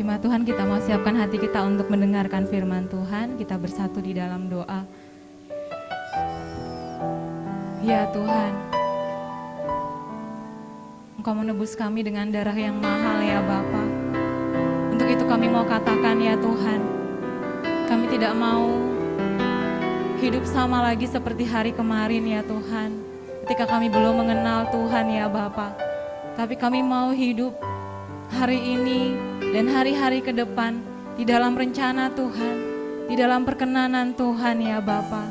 Jemaat Tuhan, kita mau siapkan hati kita untuk mendengarkan firman Tuhan. Kita bersatu di dalam doa. Ya Tuhan, Engkau menebus kami dengan darah yang mahal ya Bapa. Untuk itu kami mau katakan ya Tuhan, kami tidak mau hidup sama lagi seperti hari kemarin ya Tuhan, ketika kami belum mengenal Tuhan ya Bapa. Tapi kami mau hidup hari ini dan hari-hari ke depan di dalam rencana Tuhan, di dalam perkenanan Tuhan ya Bapa.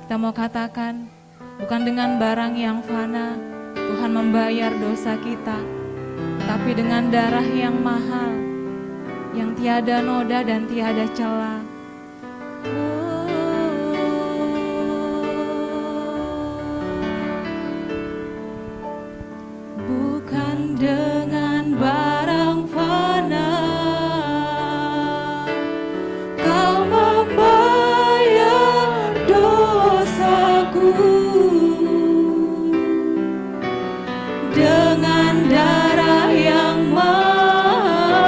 Kita mau katakan, bukan dengan barang yang fana Tuhan membayar dosa kita, tetapi dengan darah yang mahal, yang tiada noda dan tiada cela. Bukan dengan barang fana Kau membayar dosaku, dengan darah yang mahal,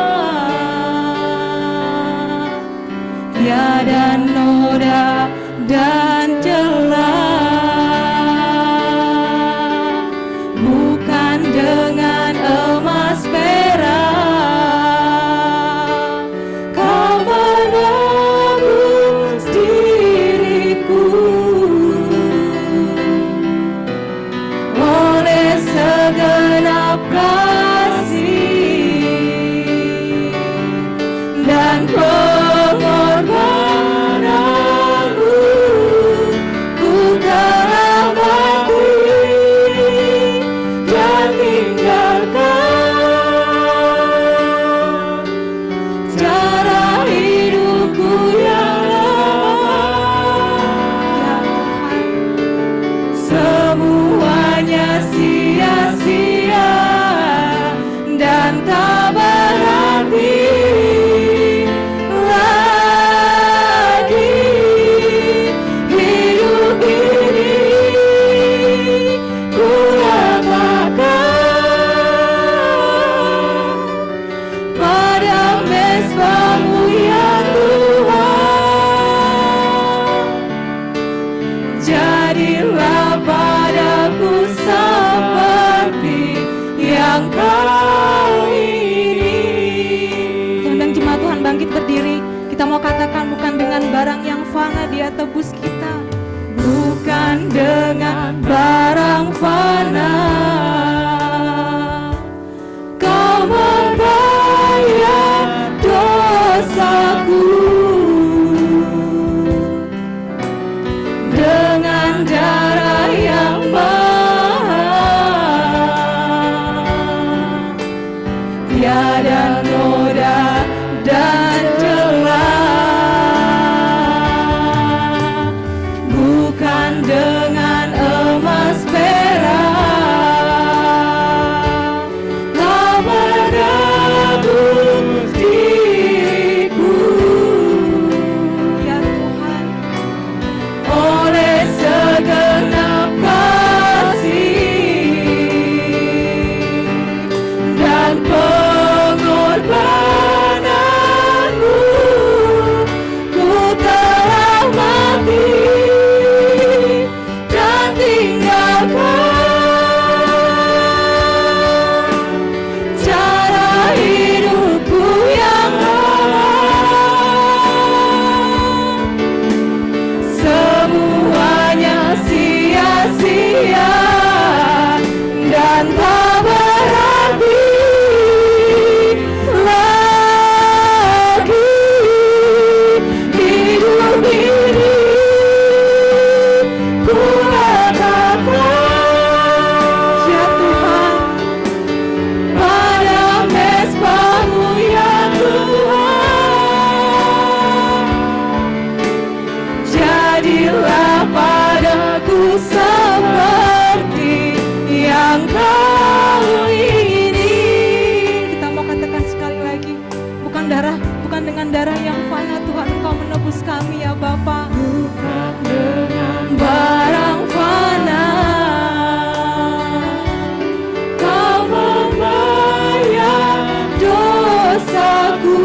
tiada noda dan celah. Bukan dengan emas perak Kau menebus diriku, oleh segenap kasih dan pengorbananmu, ku telah mati dan tinggalkan cara hidupku yang lama. Ya Tuhan, semuanya sia-sia dan tak berarti lagi. Hidup ini ku ratakan pada mesbah-Mu ya Tuhan. Jadilah padaku seperti yang Kau ingini. Tuhan dan jemaat Tuhan bangkit berdiri. Kita mau katakan, bukan dengan barang yang fana Dia tebus kita. Bukan dengan barang fana Kau membayar dosaku, dengan darah yang mahal, tiada noda dan celah. Bukan dengan emas perak Kau menebus diriku, ya Tuhan, oleh segenap kasih dan pengorbananmu, ku telah mati dan tinggalkan cara hidupku yang lama. Semuanya sia-sia dan tak berarti lagi. Hidup ini ku ratakan, ya Tuhan, pada mesbah-Mu ya Tuhan. Jadilah padaku seperti yang Kau ingini. Kita mau katakan sekali lagi, bukan dengan darah yang fana Tuhan Engkau menebus kami ya Bapa. Bukan dengan barang fana Kau membayar dosaku,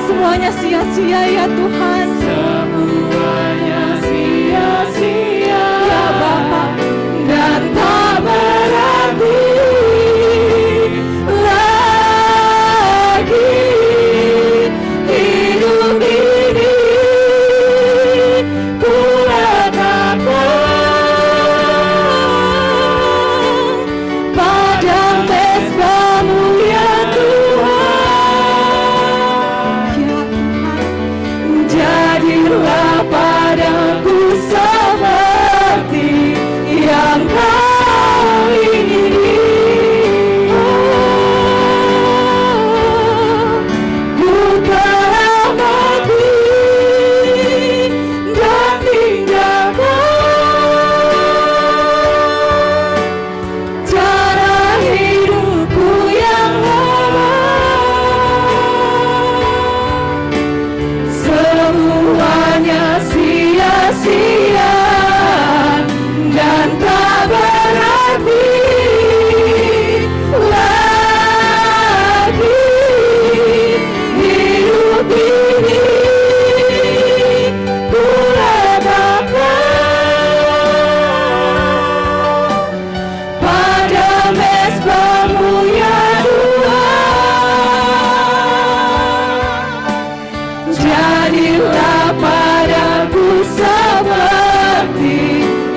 Semuanya sia-sia ya Tuhan. Semuanya sia-sia ya Bapa, dan tak berarti lagi hidup ini. Ku letakkan pada mezbah-Mu ya Tuhan. Jadilah padaku seperti yang Kau ingini. Ku telah mati dan tinggalkan cara hidupku yang lama. Semuanya sia-sia dan tak berarti lagi hidup ini. Ku letakkan pada mezbah-Mu ya Tuhan. Jadilah padaku seperti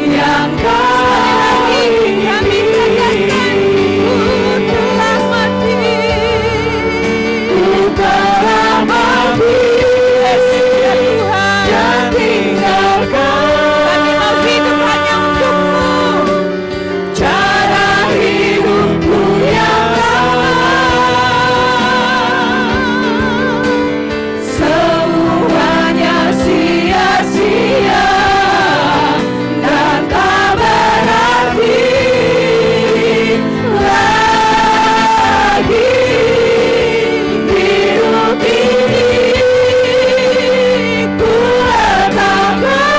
yang Kau ingini. Ku telah mati dan tinggalkan cara hidupku yang lama. Semuanya sia-sia dan tak berarti lagi hidup ini. Ku letakkan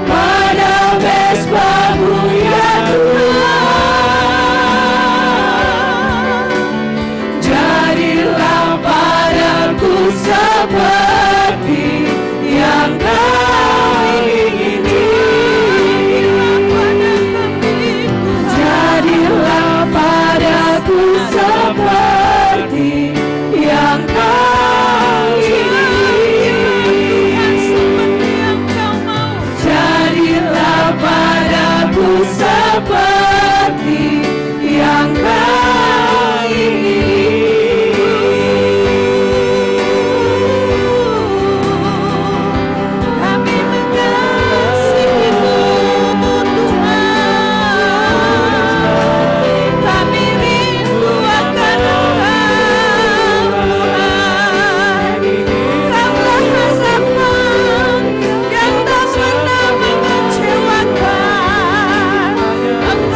pada mezbah-Mu ya Tuhan. Jadilah padaku seperti yang Kau ingini. Jadilah padaku seperti yang Kau ingini. Jadilah padaku seperti yang Kau ingini. Kami mengasihi-Mu Tuhan. Kami rindu akan Engkau Tuhan. Engkaulah harapan yang tak pernah mengecewakan. Engkau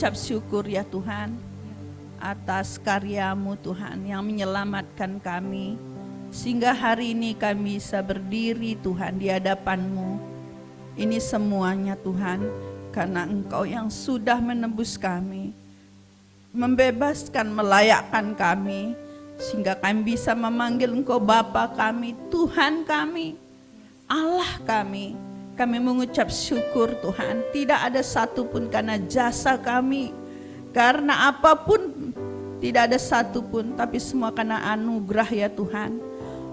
mengucap syukur ya Tuhan atas karya-Mu Tuhan yang menyelamatkan kami. Sehingga hari ini kami bisa berdiri Tuhan di hadapan-Mu. Ini semuanya Tuhan karena Engkau yang sudah menebus kami, membebaskan, melayakkan kami, sehingga kami bisa memanggil Engkau Bapa kami, Tuhan kami, Allah kami. Kami mengucap syukur Tuhan, tidak ada satupun karena jasa kami, karena apapun, tidak ada satupun, tapi semua karena anugerah ya Tuhan.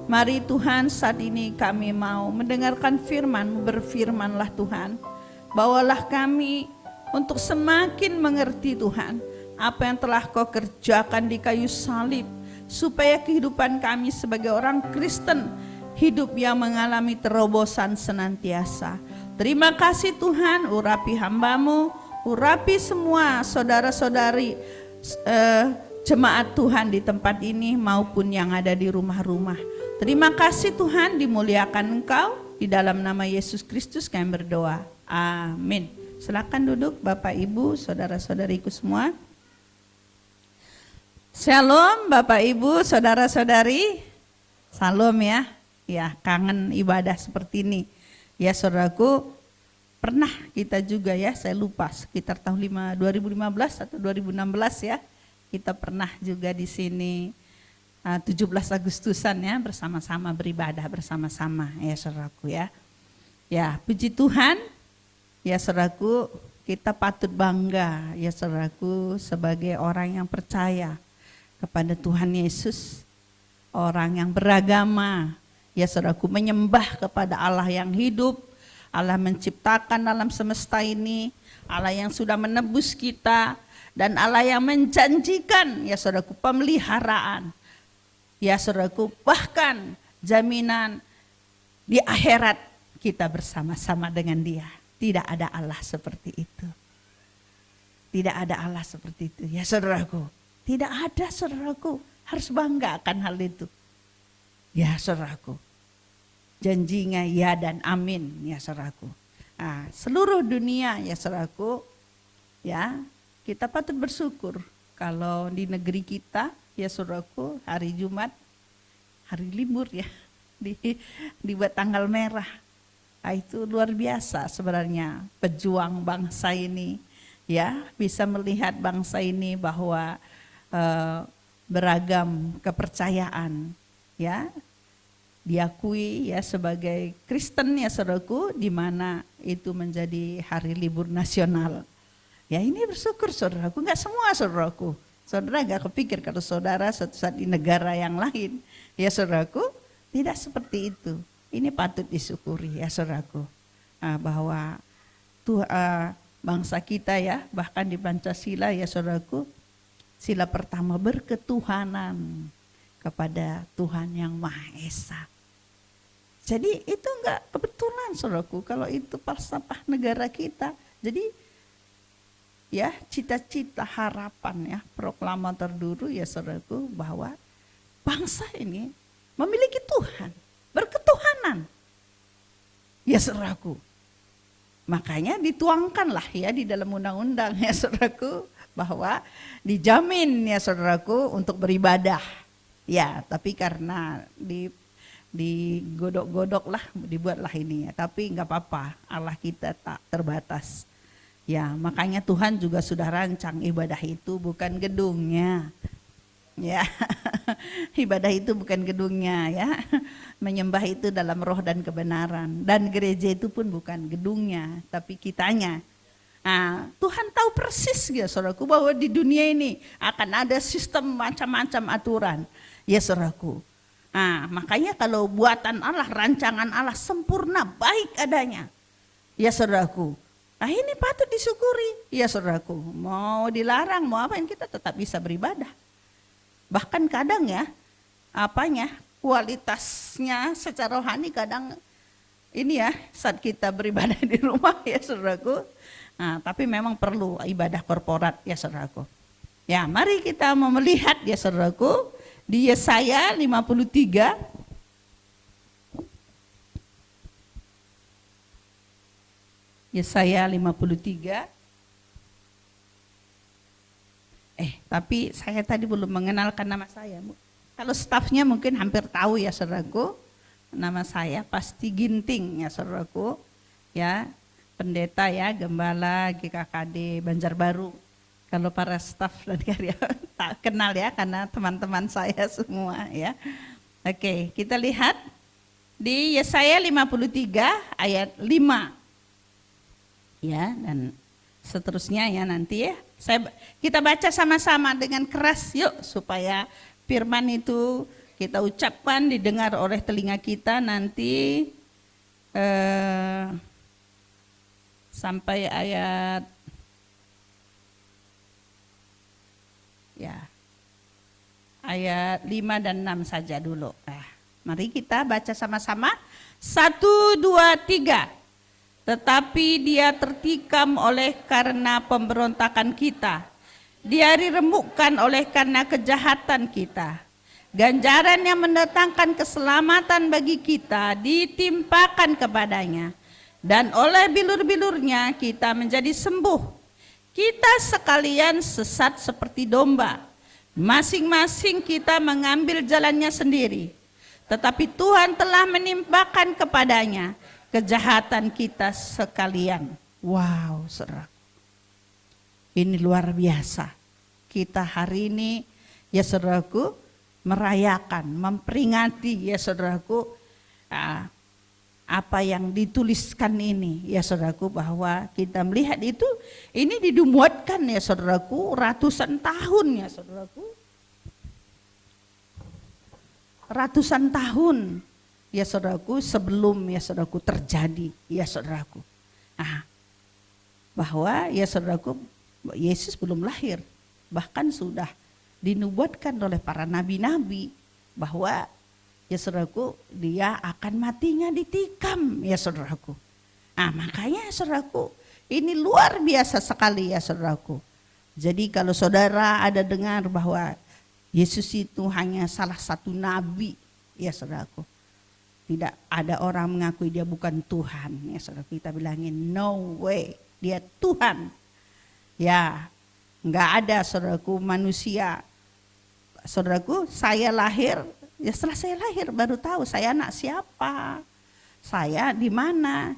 Mari Tuhan, saat ini kami mau mendengarkan firman, berfirmanlah Tuhan. Bawalah kami untuk semakin mengerti Tuhan, apa yang telah Kau kerjakan di kayu salib, supaya kehidupan kami sebagai orang Kristen, hidup yang mengalami terobosan senantiasa. Terima kasih Tuhan, urapi hamba-Mu, urapi semua saudara-saudari jemaat Tuhan di tempat ini maupun yang ada di rumah-rumah. Terima kasih Tuhan, dimuliakan Engkau, di dalam nama Yesus Kristus kami berdoa. Amin. Silakan duduk Bapak Ibu, saudara-saudariku semua. Shalom Bapak Ibu, saudara-saudari. Salam ya. Ya, kangen ibadah seperti ini. Ya saudaraku, pernah kita juga ya, saya lupa sekitar tahun 2015 atau 2016 ya, kita pernah juga di sini 17 Agustusan ya, bersama-sama beribadah bersama-sama ya saudaraku ya. Ya, puji Tuhan. Ya saudaraku, kita patut bangga ya saudaraku sebagai orang yang percaya kepada Tuhan Yesus, orang yang beragama. Ya saudaraku, menyembah kepada Allah yang hidup, Allah menciptakan alam semesta ini, Allah yang sudah menebus kita, dan Allah yang menjanjikan ya saudaraku pemeliharaan. Ya saudaraku, bahkan jaminan di akhirat kita bersama-sama dengan Dia. Tidak ada Allah seperti itu. Tidak ada Allah seperti itu ya saudaraku. Tidak ada saudaraku, harus bangga akan hal itu. Ya saudaraku, janjinya ya dan amin ya saudaraku. Nah, seluruh dunia ya saudaraku, ya kita patut bersyukur kalau di negeri kita ya saudaraku hari Jumat, hari libur ya, dibuat tanggal merah. Nah, itu luar biasa sebenarnya pejuang bangsa ini ya, bisa melihat bangsa ini bahwa beragam kepercayaan ya, diakui ya sebagai Kristen ya saudaraku, di mana itu menjadi hari libur nasional. Ya ini bersyukur saudaraku, enggak semua saudaraku. Saudara enggak kepikir kalau saudara suatu saat di negara yang lain. Ya saudaraku, tidak seperti itu. Ini patut disyukuri ya saudaraku. Bahwa bangsa kita ya, bahkan di Pancasila ya saudaraku, sila pertama berketuhanan kepada Tuhan yang Maha Esa. Jadi itu enggak kebetulan saudaraku, kalau itu falsafah negara kita. Jadi ya cita-cita harapan ya, proklamator dulu ya saudaraku, bahwa bangsa ini memiliki Tuhan, berketuhanan. Ya saudaraku, makanya dituangkanlah ya di dalam undang-undang ya saudaraku, bahwa dijamin ya saudaraku untuk beribadah. Ya, tapi karena digodok-godok lah, dibuatlah ini ya. Tapi enggak apa-apa, Allah kita tak terbatas. Ya, makanya Tuhan juga sudah rancang ibadah itu bukan gedungnya. Ya, ibadah itu bukan gedungnya ya. Menyembah itu dalam roh dan kebenaran. Dan gereja itu pun bukan gedungnya, tapi kitanya. Nah, Tuhan tahu persis ya saudaraku, bahwa di dunia ini akan ada sistem macam-macam aturan. Ya saudaraku. Nah, makanya kalau buatan Allah, rancangan Allah sempurna, baik adanya. Ya saudaraku. Nah ini patut disyukuri. Ya saudaraku, mau dilarang, mau apa, yang kita tetap bisa beribadah. Bahkan kadang ya, kualitasnya secara rohani kadang ini ya, saat kita beribadah di rumah ya saudaraku. Nah, tapi memang perlu ibadah korporat ya saudaraku. Ya, mari kita mau melihat ya saudaraku, di Yesaya 53. Yesaya 53 Tapi saya tadi belum mengenalkan nama saya. Kalau stafnya mungkin hampir tahu ya saudaraku. Nama saya pasti Ginting ya saudaraku. Ya, pendeta ya, gembala GKKD Banjarbaru. Kalau para staf dan karyawan tak kenal ya, karena teman-teman saya semua ya. Oke, kita lihat di Yesaya 53 ayat 5. Ya, dan seterusnya ya nanti ya. Kita baca sama-sama dengan keras yuk, supaya firman itu kita ucapkan didengar oleh telinga kita nanti sampai ayat ayat 5 dan 6 saja dulu. Mari kita baca sama-sama. 1, 2, 3. Tetapi dia tertikam oleh karena pemberontakan kita. Dia diremukkan oleh karena kejahatan kita. Ganjaran yang mendatangkan keselamatan bagi kita ditimpakan kepadanya. Dan oleh bilur-bilurnya kita menjadi sembuh. Kita sekalian sesat seperti domba. Masing-masing kita mengambil jalannya sendiri. Tetapi Tuhan telah menimpakan kepadanya kejahatan kita sekalian. Wow, saudara. Ini luar biasa. Kita hari ini ya saudaraku merayakan, memperingati ya saudaraku apa yang dituliskan ini ya saudaraku, bahwa kita melihat itu ini dimuatkan ya saudaraku ratusan tahun ya saudaraku. Ratusan tahun ya saudaraku sebelum ya saudaraku terjadi ya saudaraku. Bahwa ya saudaraku Yesus belum lahir, bahkan sudah dinubuatkan oleh para nabi-nabi bahwa ya saudaraku dia akan matinya ditikam ya saudaraku. Makanya saudaraku ini luar biasa sekali ya saudaraku. Jadi kalau saudara ada dengar bahwa Yesus itu hanya salah satu nabi ya saudaraku, tidak ada orang mengakui dia bukan Tuhan ya saudaraku, kita bilangin no way, dia Tuhan. Ya, enggak ada saudaraku manusia. Saudaraku, saya lahir, ya setelah saya lahir baru tahu saya anak siapa, saya di mana.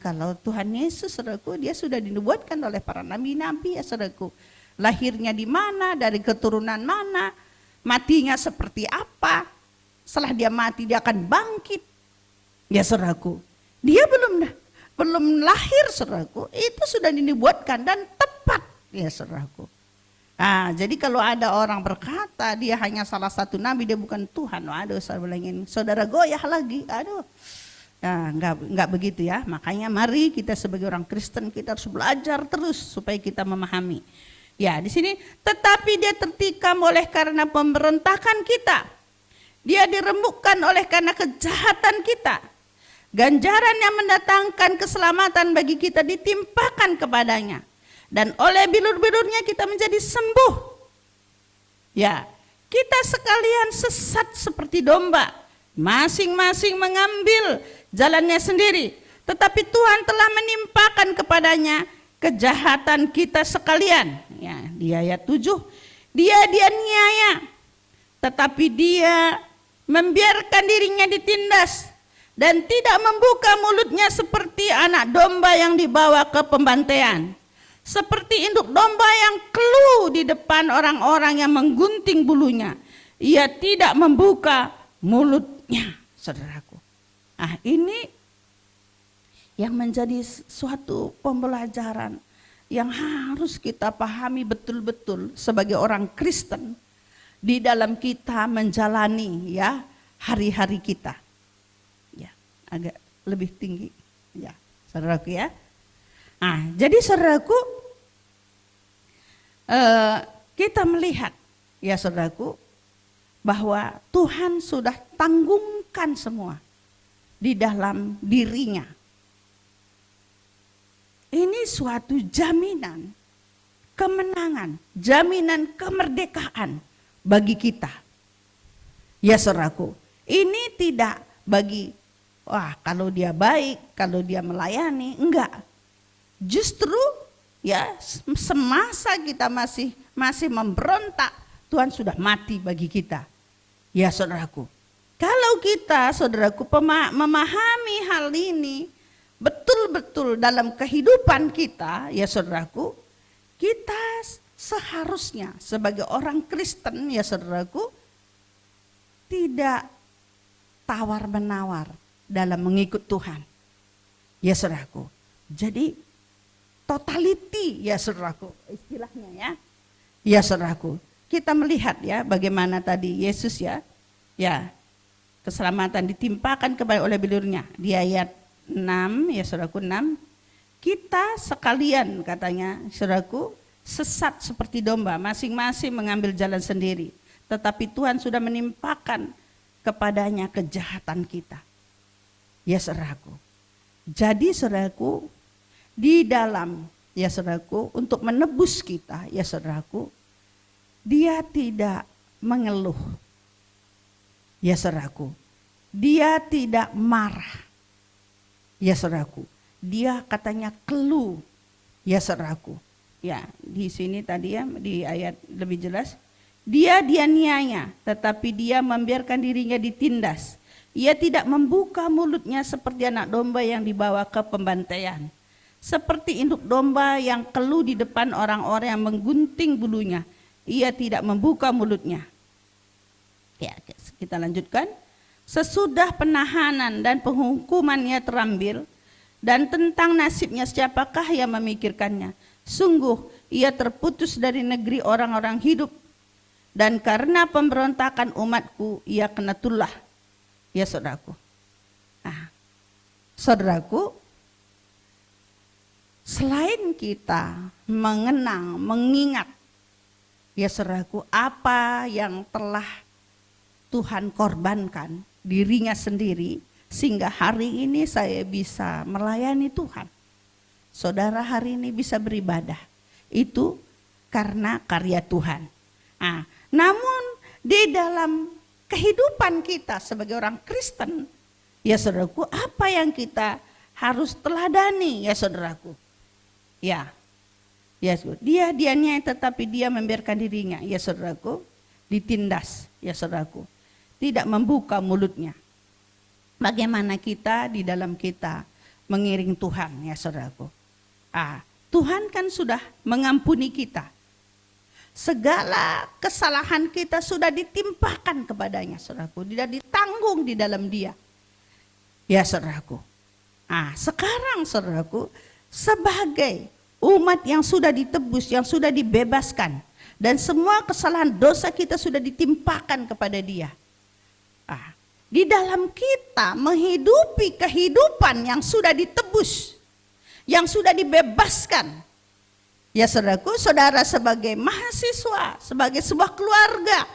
Kalau Tuhan Yesus saudaraku, dia sudah dinubuatkan oleh para nabi-nabi ya saudaraku. Lahirnya di mana, dari keturunan mana, matinya seperti apa. Setelah dia mati dia akan bangkit. Ya saudaraku, dia belum lahir saudaraku, itu sudah dinubuatkan dan tepat ya saudaraku. Jadi kalau ada orang berkata dia hanya salah satu nabi, dia bukan Tuhan, waduh saya bilangin saudara goyah lagi, aduh. Enggak begitu ya. Makanya mari kita sebagai orang Kristen kita harus belajar terus supaya kita memahami. Ya, di sini tetapi dia tertikam oleh karena pemberontakan kita. Dia diremukkan oleh karena kejahatan kita. Ganjaran yang mendatangkan keselamatan bagi kita ditimpakan kepadanya. Dan oleh bilur-bilurnya kita menjadi sembuh. Ya, kita sekalian sesat seperti domba. Masing-masing mengambil jalannya sendiri. Tetapi Tuhan telah menimpakan kepadanya kejahatan kita sekalian. Ya, di ayat 7. Dia dianiaya, tetapi dia membiarkan dirinya ditindas. Dan tidak membuka mulutnya seperti anak domba yang dibawa ke pembantaian. Seperti induk domba yang keluh di depan orang-orang yang menggunting bulunya. Ia tidak membuka mulutnya, saudaraku. Ini yang menjadi suatu pembelajaran yang harus kita pahami betul-betul sebagai orang Kristen di dalam kita menjalani ya hari-hari kita. Ya, agak lebih tinggi ya, saudaraku ya. Jadi saudaraku, kita melihat ya saudaraku bahwa Tuhan sudah tanggungkan semua di dalam dirinya. Ini suatu jaminan kemenangan, jaminan kemerdekaan bagi kita. Ya saudaraku, ini tidak bagi kalau dia baik, kalau dia melayani, enggak. Justru ya semasa kita masih memberontak, Tuhan sudah mati bagi kita. Ya saudaraku, kalau kita saudaraku memahami hal ini betul-betul dalam kehidupan kita, ya saudaraku, kita seharusnya sebagai orang Kristen, ya saudaraku, tidak tawar-menawar dalam mengikut Tuhan. Ya saudaraku, jadi totality ya saudaraku, istilahnya ya. Ya saudaraku, kita melihat ya bagaimana tadi Yesus ya keselamatan ditimpakan kepada oleh bilurnya di ayat 6 ya saudaraku 6. Kita sekalian katanya saudaraku sesat seperti domba, masing-masing mengambil jalan sendiri. Tetapi Tuhan sudah menimpakan kepadanya kejahatan kita. Ya saudaraku. Jadi saudaraku, di dalam ya saudaraku untuk menebus kita ya saudaraku, dia tidak mengeluh. Ya saudaraku, dia tidak marah. Ya saudaraku, dia katanya keluh. Ya saudaraku. Ya, di sini tadi ya di ayat lebih jelas, dia dianiaya, tetapi dia membiarkan dirinya ditindas. Ia tidak membuka mulutnya seperti anak domba yang dibawa ke pembantaian. Seperti induk domba yang keluh di depan orang-orang yang menggunting bulunya. Ia tidak membuka mulutnya. Ya, kita lanjutkan. Sesudah penahanan dan penghukumannya terambil, dan tentang nasibnya siapakah yang memikirkannya? Sungguh ia terputus dari negeri orang-orang hidup, dan karena pemberontakan umatku ia kena tulah. Ya saudaraku. Nah, saudaraku, selain kita mengenang, mengingat ya saudaraku apa yang telah Tuhan korbankan dirinya sendiri sehingga hari ini saya bisa melayani Tuhan. Saudara hari ini bisa beribadah. Itu karena karya Tuhan. Nah, namun di dalam kehidupan kita sebagai orang Kristen, ya saudaraku, apa yang kita harus teladani ya saudaraku? Ya, dia dianiaya tetapi dia membiarkan dirinya, ya saudaraku, ditindas, ya saudaraku, tidak membuka mulutnya. Bagaimana kita di dalam kita mengiring Tuhan, ya saudaraku? Tuhan kan sudah mengampuni kita. Segala kesalahan kita sudah ditimpakan kepadanya, saudaraku, tidak ditanggung di dalam dia. Ya saudaraku. Sekarang saudaraku, sebagai umat yang sudah ditebus, yang sudah dibebaskan, dan semua kesalahan dosa kita sudah ditimpakan kepada dia. Di dalam kita menghidupi kehidupan yang sudah ditebus, yang sudah dibebaskan. Ya saudaraku, saudara sebagai mahasiswa, sebagai sebuah keluarga,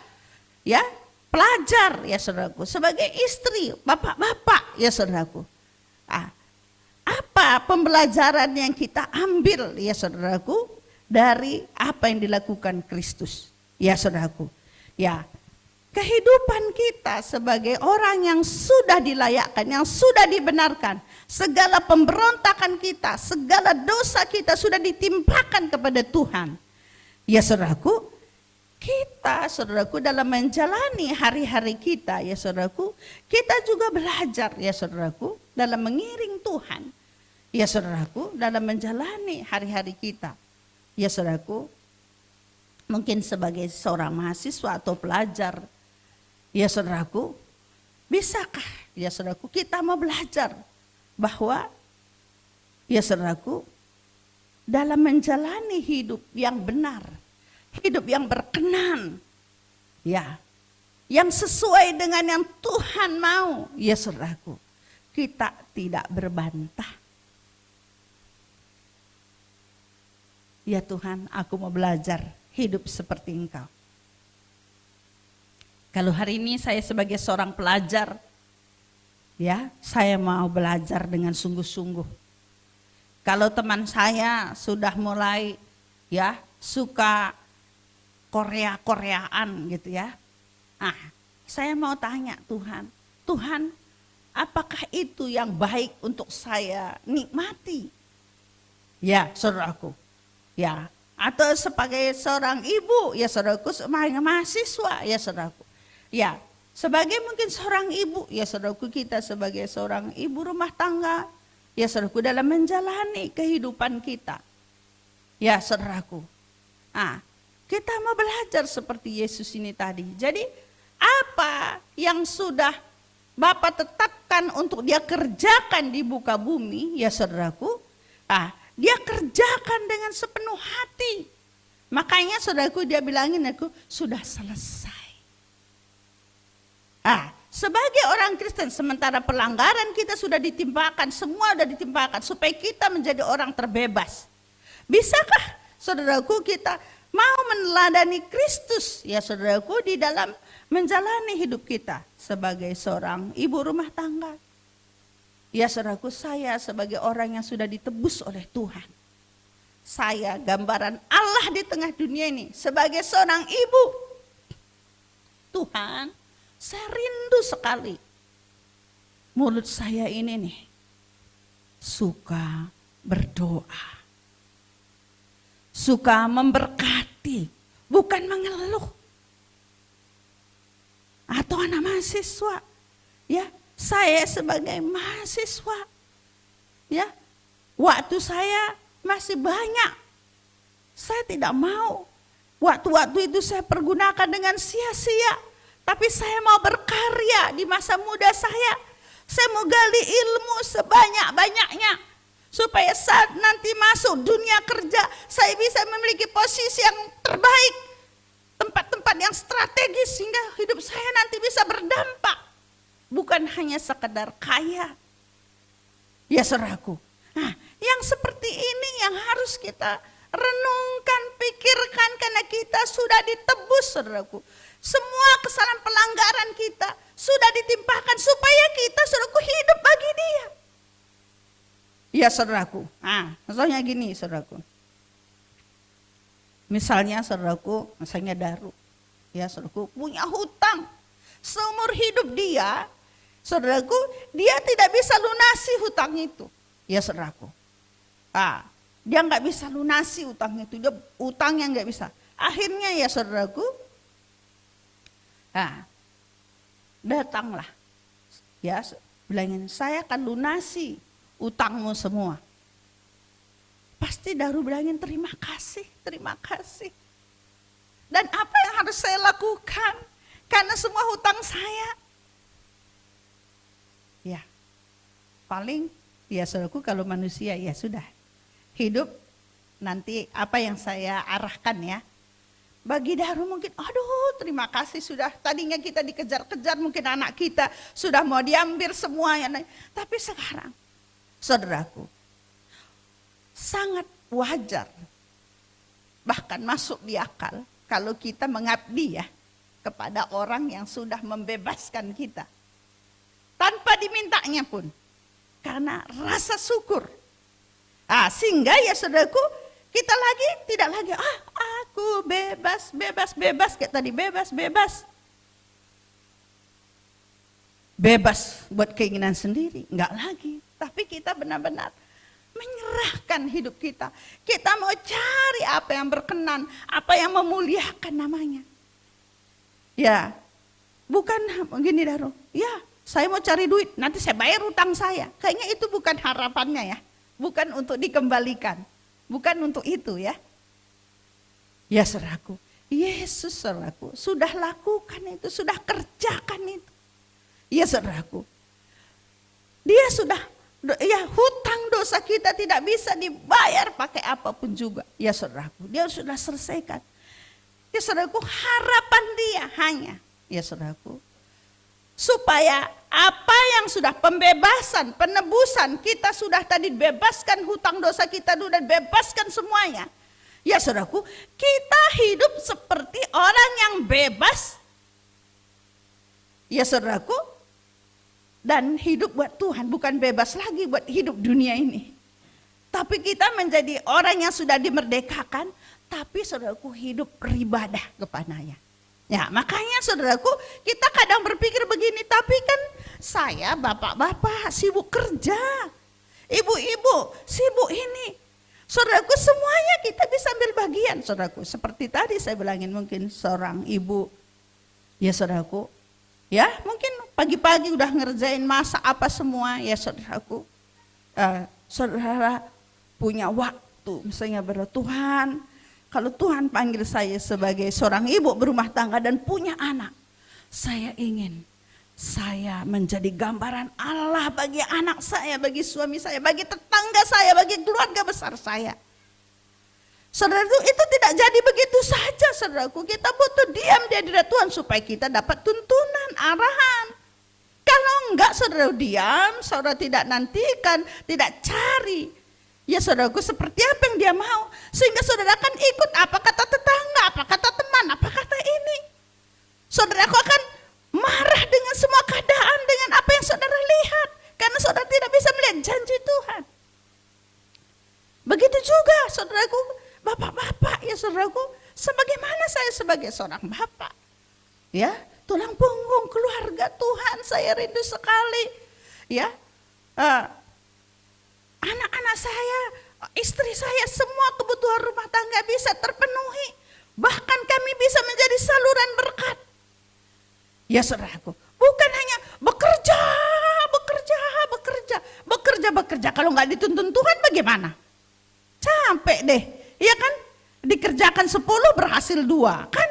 ya pelajar, ya saudaraku, sebagai istri, bapak-bapak, ya saudaraku. Apa pembelajaran yang kita ambil, ya saudaraku, dari apa yang dilakukan Kristus, ya saudaraku. Ya, kehidupan kita sebagai orang yang sudah dilayakkan, yang sudah dibenarkan, segala pemberontakan kita, segala dosa kita sudah ditimpakan kepada Tuhan. Ya saudaraku, kita saudaraku dalam menjalani hari-hari kita, ya saudaraku, kita juga belajar ya saudaraku dalam mengiring Tuhan. Ya saudaraku, dalam menjalani hari-hari kita. Ya saudaraku, mungkin sebagai seorang mahasiswa atau pelajar, ya saudaraku, bisakah ya saudaraku kita mau belajar bahwa ya saudaraku dalam menjalani hidup yang benar, hidup yang berkenan, ya, yang sesuai dengan yang Tuhan mau, ya saudaraku, kita tidak berbantah. Ya Tuhan, aku mau belajar hidup seperti Engkau. Kalau hari ini saya sebagai seorang pelajar, ya, saya mau belajar dengan sungguh-sungguh. Kalau teman saya sudah mulai ya suka Korea-Koreaan gitu ya. Saya mau tanya Tuhan, apakah itu yang baik untuk saya nikmati? Ya, saudaraku. Ya, atau sebagai seorang ibu, ya saudaraku, sebagai mahasiswa, ya saudaraku. Ya, sebagai mungkin seorang ibu, ya saudaraku, kita sebagai seorang ibu rumah tangga, ya saudaraku, dalam menjalani kehidupan kita. Ya saudaraku, kita mau belajar seperti Yesus ini tadi. Jadi apa yang sudah Bapa tetapkan untuk dia kerjakan di muka bumi, ya saudaraku, dia kerjakan dengan sepenuh hati. Makanya saudaraku, dia bilangin aku sudah selesai. Sebagai orang Kristen, sementara pelanggaran kita sudah ditimpakan, semua sudah ditimpakan supaya kita menjadi orang terbebas. Bisakah saudaraku kita mau meneladani Kristus, ya saudaraku, di dalam menjalani hidup kita sebagai seorang ibu rumah tangga? Ya saudaraku, saya sebagai orang yang sudah ditebus oleh Tuhan, saya gambaran Allah di tengah dunia ini sebagai seorang ibu. Tuhan, saya rindu sekali mulut saya ini nih suka berdoa, suka memberkati, bukan mengeluh. Atau anak mahasiswa, ya, saya sebagai mahasiswa, ya, waktu saya masih banyak. Saya tidak mau waktu-waktu itu saya pergunakan dengan sia-sia, tapi saya mau berkarya di masa muda saya. Saya mau gali ilmu sebanyak-banyaknya, supaya saat nanti masuk dunia kerja, saya bisa memiliki posisi yang terbaik, tempat-tempat yang strategis, sehingga hidup saya nanti bisa berdampak. Bukan hanya sekedar kaya. Ya saudaraku, yang seperti ini yang harus kita renungkan, pikirkan, karena kita sudah ditebus, saudaraku. Semua kesalahan pelanggaran kita sudah ditimpakan supaya kita, saudaraku, hidup bagi Dia. Ya saudaraku, contohnya gini saudaraku. Misalnya saudaraku, misalnya Daru, ya saudaraku, punya hutang seumur hidup dia, saudaraku, dia tidak bisa lunasi hutang itu. Ya saudaraku, dia nggak bisa lunasi hutang itu, dia hutangnya nggak bisa. Akhirnya ya saudaraku, datanglah, ya bilangin, saya akan lunasi utangmu semua. Pasti Daru bilangin terima kasih, terima kasih. Dan apa yang harus saya lakukan? Karena semua hutang saya. Ya, paling ya saudaraku, kalau manusia ya sudah. Hidup nanti apa yang saya arahkan ya. Bagi Daru mungkin, aduh terima kasih sudah. Tadinya kita dikejar-kejar, mungkin anak kita sudah mau diambil semuanya. Tapi sekarang, saudaraku, sangat wajar, bahkan masuk di akal kalau kita mengabdi ya kepada orang yang sudah membebaskan kita tanpa dimintanya pun, karena rasa syukur. Sehingga ya saudaraku, kita lagi tidak lagi aku bebas kayak tadi, bebas buat keinginan sendiri, enggak lagi. Tapi kita benar-benar menyerahkan hidup kita. Kita mau cari apa yang berkenan, apa yang memuliakan namanya. Ya, bukan begini Daru. Ya, saya mau cari duit, nanti saya bayar utang saya. Kayaknya itu bukan harapannya ya. Bukan untuk dikembalikan. Bukan untuk itu ya. Ya saudaraku, Yesus saudaraku sudah lakukan itu, sudah kerjakan itu. Ya saudaraku, Dia sudah, ya hutang dosa kita tidak bisa dibayar pakai apapun juga. Ya saudaraku, Dia sudah selesaikan. Ya saudaraku, harapan Dia hanya, ya saudaraku, supaya apa yang sudah pembebasan, penebusan, kita sudah tadi bebaskan hutang dosa kita dulu dan bebaskan semuanya. Ya saudaraku, kita hidup seperti orang yang bebas. Ya saudaraku, dan hidup buat Tuhan, bukan bebas lagi buat hidup dunia ini. Tapi kita menjadi orang yang sudah dimerdekakan, tapi saudaraku hidup beribadah kepadanya. Ya makanya saudaraku, kita kadang berpikir begini, tapi kan saya bapak-bapak sibuk kerja, ibu-ibu sibuk ini. Saudaraku, semuanya kita bisa ambil bagian, saudaraku. Seperti tadi saya bilangin, mungkin seorang ibu, ya saudaraku, ya mungkin pagi-pagi udah ngerjain masak apa semua, ya saudaraku. Saudara punya waktu, misalnya berdoa, Tuhan, kalau Tuhan panggil saya sebagai seorang ibu berumah tangga dan punya anak, saya ingin saya menjadi gambaran Allah bagi anak saya, bagi suami saya, bagi tetangga saya, bagi keluarga besar saya. Saudara, itu tidak jadi begitu saja, saudaraku. Kita butuh diam di hadirat Tuhan supaya kita dapat tuntunan, arahan. Kalau enggak, saudara diam, saudara tidak nantikan, tidak cari. Ya saudaraku, seperti apa yang dia mau. Sehingga saudara akan ikut apa kata tetangga, apa kata teman, apa kata ini. Saudaraku akan marah dengan semua keadaan, dengan apa yang saudara lihat. Karena saudara tidak bisa melihat janji Tuhan. Begitu juga saudaraku, bapak-bapak, ya saudaraku, sebagaimana saya sebagai seorang bapak. Ya, tulang punggung keluarga Tuhan, saya rindu sekali. Ya, anak-anak saya, istri saya, semua kebutuhan rumah tangga bisa terpenuhi. Bahkan kami bisa menjadi saluran berkat. Ya saudaraku, bukan hanya bekerja. Kalau nggak dituntun Tuhan bagaimana? Capek deh, iya kan? Dikerjakan 10 berhasil 2 kan?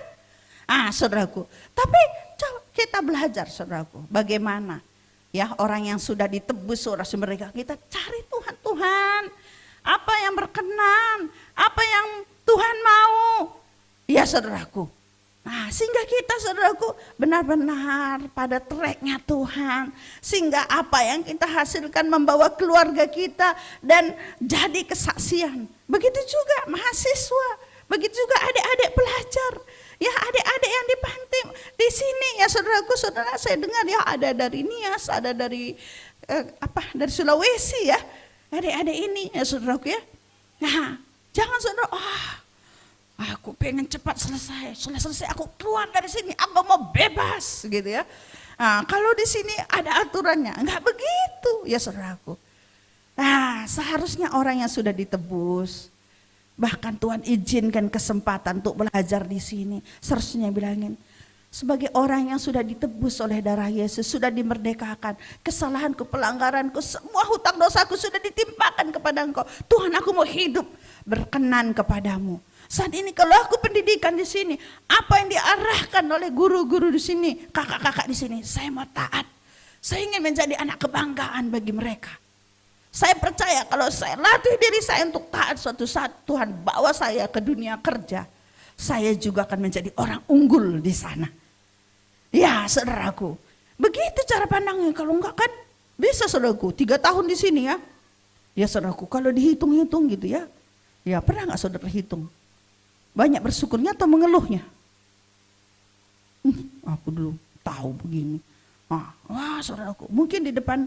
Saudaraku, tapi coba kita belajar saudaraku, bagaimana ya orang yang sudah ditebus saudara mereka, kita cari Tuhan, apa yang berkenan, apa yang Tuhan mau, ya saudaraku. Sehingga kita saudaraku benar-benar pada tracknya Tuhan. Sehingga apa yang kita hasilkan membawa keluarga kita dan jadi kesaksian. Begitu juga mahasiswa, begitu juga adik-adik pelajar. Ya adik-adik yang di panti di sini ya saudaraku, saudara saya dengar ya ada dari Nias, ada dari dari Sulawesi ya. Adik-adik ini ya saudaraku ya. Nah, jangan saudara, aku pengen cepat selesai, sudah selesai aku keluar dari sini, aku mau bebas gitu ya. Kalau di sini ada aturannya, enggak begitu ya saudaraku. Seharusnya orang yang sudah ditebus, bahkan Tuhan izinkan kesempatan untuk belajar di sini, seharusnya bilangin, sebagai orang yang sudah ditebus oleh darah Yesus, sudah dimerdekakan, kesalahanku, pelanggaranku, semua hutang dosaku sudah ditimpakan kepada Engkau. Tuhan, aku mau hidup berkenan kepadamu. Saat ini kalau aku pendidikan di sini, apa yang diarahkan oleh guru-guru di sini, kakak-kakak di sini, saya mau taat. Saya ingin menjadi anak kebanggaan bagi mereka. Saya percaya kalau saya latih diri saya untuk taat, suatu saat Tuhan bawa saya ke dunia kerja, saya juga akan menjadi orang unggul di sana. Ya saudaraku, begitu cara pandangnya. Kalau enggak kan bisa saudaraku, 3 tahun di sini ya. Ya saudaraku, kalau dihitung-hitung gitu ya, ya pernah nggak saudara hitung? Banyak bersyukurnya atau mengeluhnya? Aku dulu tahu begini. Saudaraku, mungkin di depan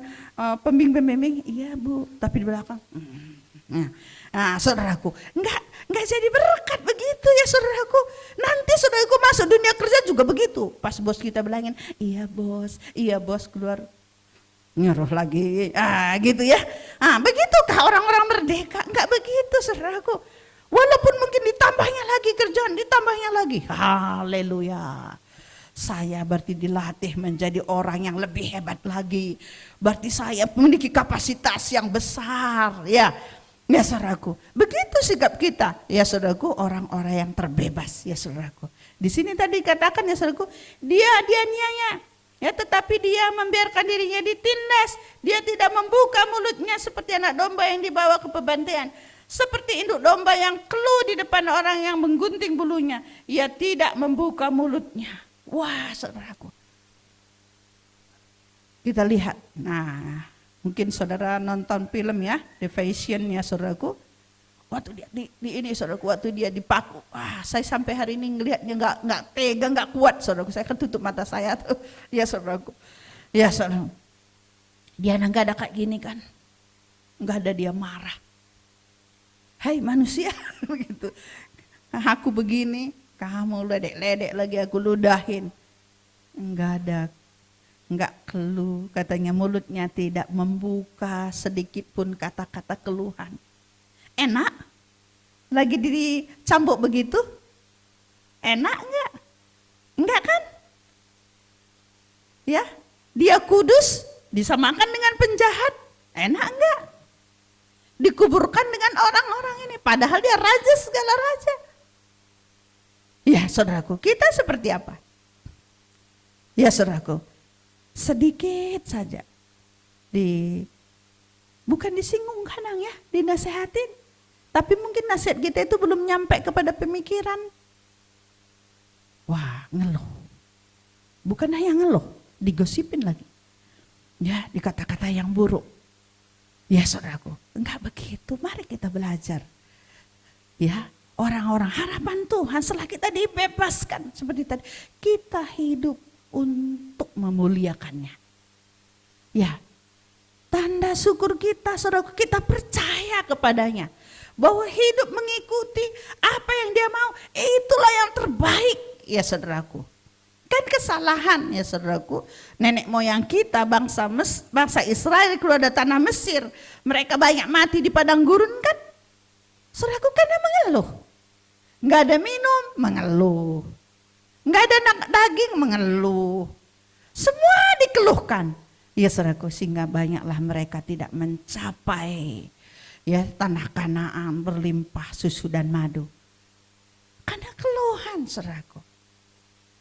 pembimbing-pembimbing, iya bu, tapi di belakang. Saudaraku, enggak jadi berkat begitu ya saudaraku. Nanti saudaraku masuk dunia kerja juga begitu. Pas bos kita bilangin, iya bos, keluar nyuruh lagi, gitu ya. Begitukah orang-orang merdeka? Enggak begitu saudaraku. Walaupun mungkin ditambahnya lagi kerjaan, ditambahnya lagi. Haleluya. Saya berarti dilatih menjadi orang yang lebih hebat lagi. Berarti saya memiliki kapasitas yang besar ya. Ya saudaraku, begitu sikap kita. Ya saudaraku, orang-orang yang terbebas ya saudaraku. Di sini tadi katakan ya saudaraku, dia nianya. Ya tetapi dia membiarkan dirinya ditindas. Dia tidak membuka mulutnya seperti anak domba yang dibawa ke pembantaian. Seperti induk domba yang keluh di depan orang yang menggunting bulunya. Ia tidak membuka mulutnya. Wah saudaraku. Kita lihat. Mungkin saudara nonton film ya. The Passion ya saudaraku. Waktu dia di ini saudaraku, waktu dia dipaku. Saya sampai hari ini ngelihatnya nggak tega, nggak kuat saudaraku. Saya akan tutup mata saya tuh. Ya saudaraku. Ya saudaraku. Dia nggak ada kayak gini kan. Nggak ada dia marah. Hai manusia, begitu. Aku begini, kamu ledek-ledek lagi aku ludahin. Enggak keluh, katanya mulutnya tidak membuka sedikit pun kata-kata keluhan. Enak, lagi dicambuk begitu? Enak enggak? Enggak kan? Ya, dia kudus disamakan dengan penjahat. Enak enggak? Dikuburkan dengan orang-orang ini, padahal dia raja segala raja. Ya saudaraku, kita seperti apa? Ya saudaraku, sedikit saja bukan disinggung kadang ya, dinasehatin. Tapi mungkin nasihat kita itu belum nyampe kepada pemikiran. Wah, ngeluh. Bukan hanya ngeluh, digosipin lagi. Ya, dikata-kata yang buruk. Ya saudaraku, enggak begitu. Mari kita belajar. Ya, orang-orang harapan Tuhan setelah kita dibebaskan seperti tadi, kita hidup untuk memuliakannya. Ya, tanda syukur kita, saudaraku, kita percaya kepadanya. Bahwa hidup mengikuti apa yang dia mau, itulah yang terbaik, ya saudaraku. Kan kesalahan ya saudaraku, nenek moyang kita bangsa Israel keluar dari tanah Mesir, mereka banyak mati di padang gurun kan. Saudaraku, karena mengeluh. Enggak ada minum, mengeluh. Enggak ada daging, mengeluh. Semua dikeluhkan. Ya saudaraku, sehingga banyaklah mereka tidak mencapai ya tanah Kanaan berlimpah susu dan madu. Karena keluhan saudaraku.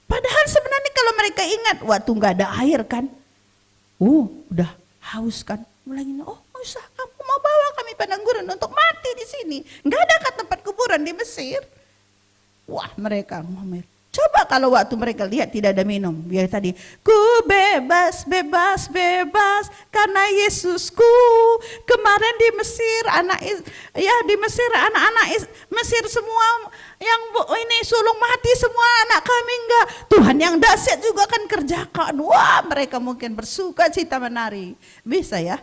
Padahal sebenarnya kalau mereka ingat waktu nggak ada air kan, udah haus kan, mulai oh usah kamu mau bawa kami padang gurun untuk mati di sini, nggak ada kan tempat kuburan di Mesir. Wah mereka ngomel. Coba kalau waktu mereka lihat tidak ada minum, biar tadi ku bebas, bebas, bebas karena Yesusku. Kemarin di Mesir anak-anak Mesir semua yang ini sulung mati semua, anak kami enggak. Tuhan yang dahsyat juga akan kerjakan. Wah mereka mungkin bersuka cita menari. Bisa ya?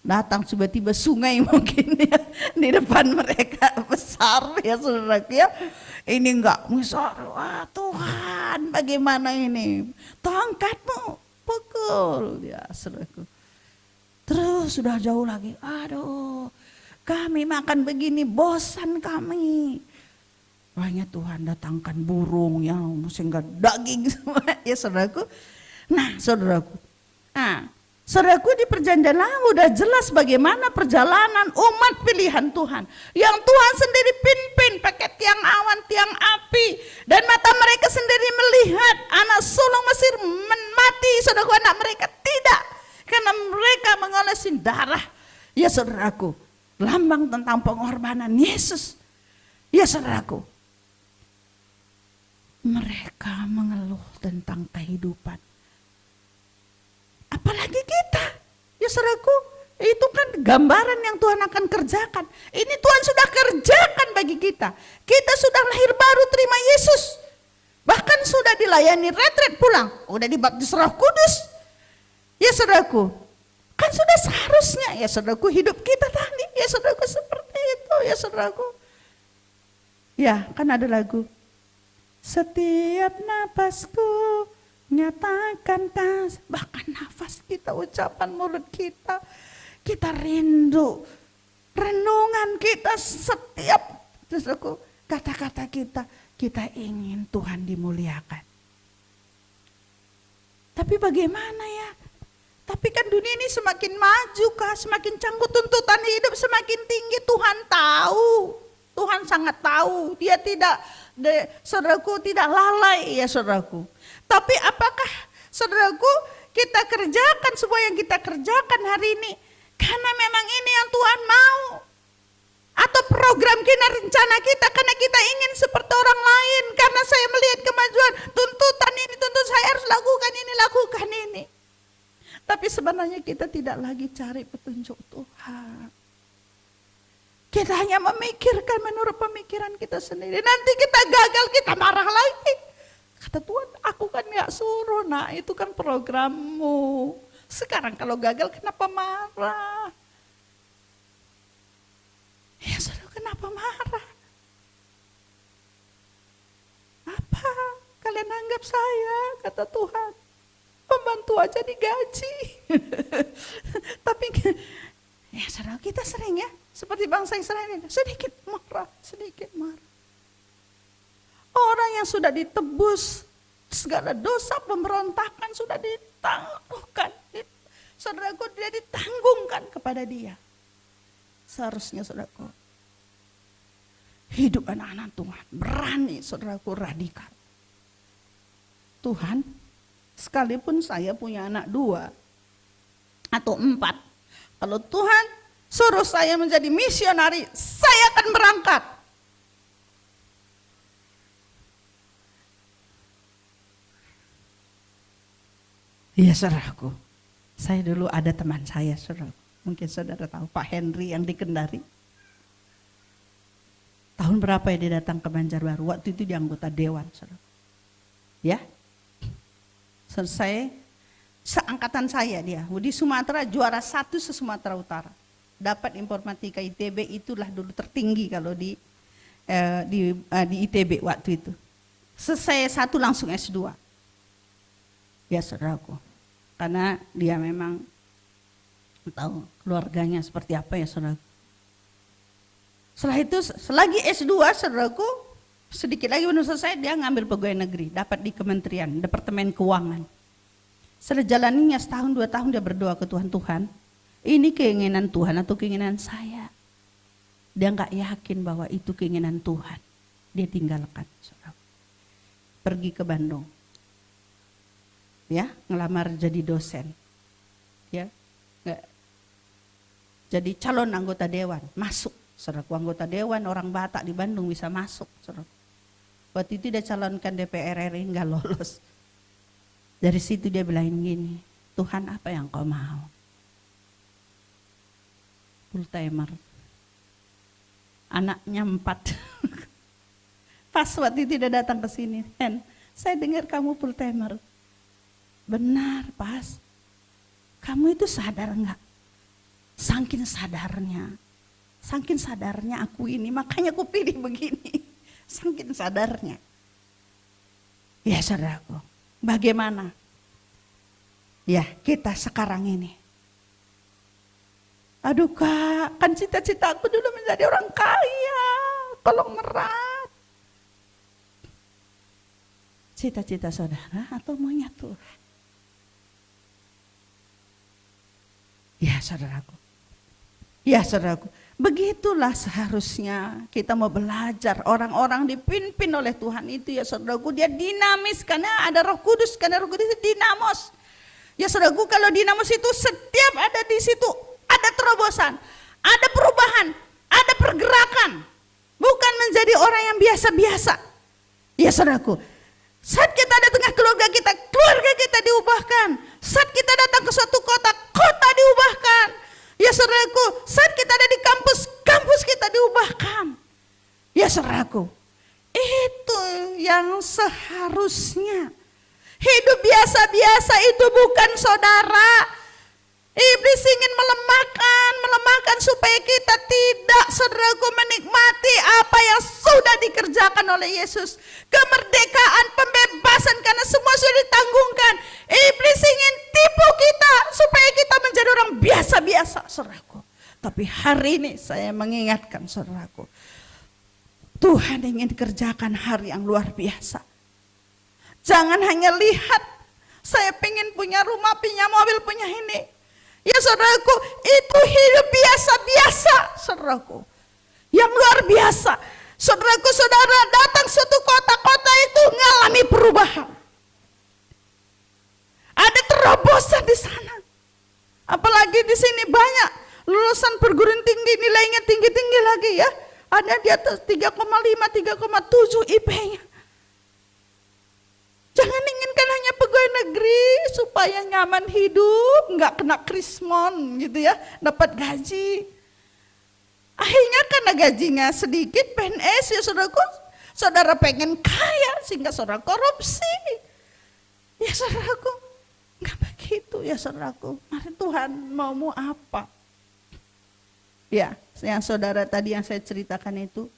Datang tiba-tiba sungai mungkin ya di depan mereka besar ya saudaraku ya. Ini enggak besar, wah Tuhan bagaimana ini, tongkatmu pukul ya saudaraku. Terus sudah jauh lagi, aduh kami makan begini bosan kami. Banyak Tuhan datangkan burung yang sehingga daging semua ya saudaraku. Nah saudaraku, saudaraku di perjanjian lama udah jelas bagaimana perjalanan umat pilihan Tuhan. Yang Tuhan sendiri pimpin pakai tiang awan, tiang api. Dan mata mereka sendiri melihat anak sulung Mesir mati, saudaraku, anak mereka tidak. Karena mereka mengolesin darah. Ya saudaraku, lambang tentang pengorbanan Yesus. Ya saudaraku, mereka mengeluh tentang kehidupan. Apalagi kita, ya saudaraku, itu kan gambaran yang Tuhan akan kerjakan. Ini Tuhan sudah kerjakan bagi kita. Kita sudah lahir baru terima Yesus. Bahkan sudah dilayani retret pulang, udah dibaptis Roh Kudus. Ya saudaraku, kan sudah seharusnya ya saudaraku hidup kita tadi, ya saudaraku seperti itu ya saudaraku. Ya kan ada lagu. Setiap napasku nyatakan bahkan nafas kita, ucapan mulut kita, kita rindu, renungan kita setiap kata-kata kita ingin Tuhan dimuliakan. Tapi bagaimana ya? Tapi kan dunia ini semakin maju kah, semakin canggih, tuntutan hidup semakin tinggi. Tuhan tahu, Tuhan sangat tahu. Dia tidak, saudaraku, tidak lalai ya saudaraku. Tapi apakah saudaraku kita kerjakan semua yang kita kerjakan hari ini karena memang ini yang Tuhan mau? Atau program kita, rencana kita karena kita ingin seperti orang lain, karena saya melihat kemajuan, tuntutan ini, tuntut saya harus lakukan ini, lakukan ini. Tapi sebenarnya kita tidak lagi cari petunjuk Tuhan. Kita hanya memikirkan menurut pemikiran kita sendiri. Nanti kita gagal, kita marah lagi. Kata Tuhan, aku kan gak suruh, nah itu kan programmu. Sekarang kalau gagal kenapa marah? Ya saudara, kenapa marah? Apa kalian anggap saya, kata Tuhan, pembantu aja digaji. Tapi Ya saudara, kita sering ya, seperti bangsa Israel ini, sedikit marah. Orang yang sudah ditebus, segala dosa pemberontakan sudah ditangguhkan. Saudaraku, dia ditanggungkan kepada dia. Seharusnya saudaraku, hidup anak-anak Tuhan, berani saudaraku, radikal. Tuhan, sekalipun saya punya anak 2 atau 4, kalau Tuhan suruh saya menjadi misionari, saya akan berangkat. Iya saudaraku, saya dulu ada teman saya saudara, mungkin saudara tahu Pak Henry yang di Kendari. Tahun berapa ya dia datang ke Banjarbaru, waktu itu dia anggota dewan saudara. Ya, selesai seangkatan saya dia, di Sumatera juara 1 se-Sumatera Utara. Dapat informatika ITB, itulah dulu tertinggi kalau di ITB waktu itu. Selesai 1 langsung S2. Ya saudaraku, karena dia memang tahu keluarganya seperti apa ya saudaraku. Setelah itu, selagi S2 saudaraku, sedikit lagi belum selesai, dia ngambil pegawai negeri, dapat di kementerian, Departemen Keuangan. Setelah jalaninya setahun 2 tahun dia berdoa ke Tuhan, Tuhan, ini keinginan Tuhan atau keinginan saya? Dia nggak yakin bahwa itu keinginan Tuhan. Dia tinggalkan, saudara. Pergi ke Bandung, ya, ngelamar jadi dosen, ya, nggak, jadi calon anggota dewan, masuk, saudaraku, anggota dewan orang Batak di Bandung bisa masuk, saudara. Waktu itu dia calonkan DPR RI nggak lolos. Dari situ dia bilang gini, Tuhan apa yang kau mau? Full timer. Anaknya 4. Pas waktu itu dia datang ke sini, Hen, saya dengar kamu full timer. Benar, Pas. Kamu itu sadar enggak? Saking sadarnya aku ini, makanya aku pilih begini. Saking sadarnya. Ya saudaraku. Bagaimana? Ya kita sekarang ini. Aduh Kak, kan cita-citaku dulu menjadi orang kaya, konglomerat. Cita-cita saudara atau maunya Tuhan? Ya saudaraku. Ya saudaraku. Begitulah seharusnya kita mau belajar. Orang-orang dipimpin oleh Tuhan itu ya saudaraku, dia dinamis karena ada Roh Kudus, karena Roh Kudus itu dinamos. Ya saudaraku, kalau dinamos itu setiap ada di situ ada terobosan, ada perubahan, ada pergerakan. Bukan menjadi orang yang biasa-biasa. Ya saudaraku, saat kita ada tengah keluarga kita diubahkan. Saat kita datang ke suatu kota, kota diubahkan. Ya saudaraku, saat kita ada di kampus, kampus kita diubahkan. Ya saudaraku, itu yang seharusnya. Hidup biasa-biasa itu bukan saudara. Iblis ingin melemahkan supaya kita tidak, saudaraku, menikmati apa yang sudah dikerjakan oleh Yesus. Kemerdekaan, pembebasan karena semua sudah ditanggungkan. Iblis ingin tipu kita supaya kita menjadi orang biasa-biasa, saudaraku. Tapi hari ini saya mengingatkan saudaraku, Tuhan ingin kerjakan hari yang luar biasa. Jangan hanya lihat, saya pengen punya rumah, punya mobil, punya ini. Ya saudaraku, itu hidup biasa-biasa, saudaraku. Yang luar biasa. Saudaraku, saudara datang suatu kota itu mengalami perubahan. Ada terobosan di sana. Apalagi di sini banyak lulusan perguruan tinggi, nilainya tinggi-tinggi lagi ya. Ada di atas 3,5, 3,7 IP-nya. Jangan inginkan hanya pegawai negeri supaya nyaman hidup, nggak kena krismon gitu ya, dapat gaji. Akhirnya karena gajinya sedikit, PNS ya saudaraku, saudara pengen kaya sehingga saudara korupsi. Ya saudaraku, nggak begitu ya saudaraku. Mari Tuhan mau apa? Ya, yang saudara tadi yang saya ceritakan itu